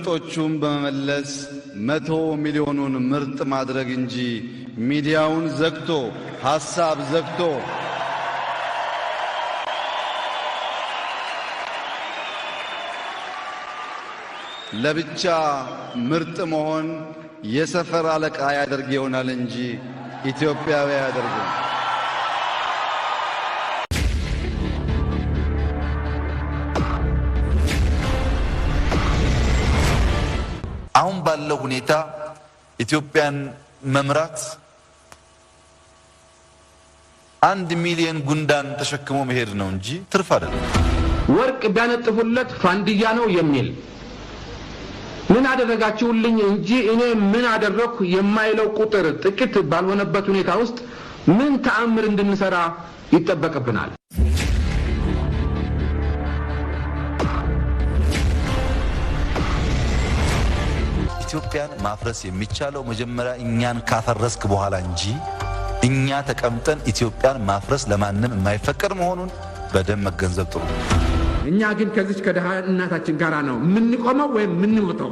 ምርጦቹን በመመለስ 100 ሚሊዮኑን ምርጥ ማድረግ እንጂ ሚዲያውን ዘግቶ ሐሳብ ዘግቶ ለብቻ ምርጥ መሆን የሰፈር አለቃ ያደርግ ይሆናል እንጂ ኢትዮጵያዊ ያደርገው። አሁን ባለው ሁኔታ ኢትዮጵያን መምራት 1 ሚሊዮን ጉንዳን ተሸክሞ መሄድ ነው እንጂ ትርፍ አይደለም። ወርቅ ቢያነጥፉለት ፋንዲያ ነው የሚል ምን አደረጋችሁልኝ እንጂ እኔ ምን አደረኩ የማይለው ቁጥር ጥቂት ባልሆነበት ሁኔታ ውስጥ ምን ተአምር እንድንሰራ ይተበቀብናል። ኢትዮጵያን ማፍረስ የሚቻለው መጀመሪያ እኛን ካፈረስክ በኋላ እንጂ እኛ ተቀምጠን ኢትዮጵያን ማፍረስ ለማንም የማይፈቀድ መሆኑን በደም መገንዘብ ጥሩ። እኛ ግን ከዚህ ከደሃ እናታችን ጋራ ነው ምን ቆመው ወይ ምን ወጣው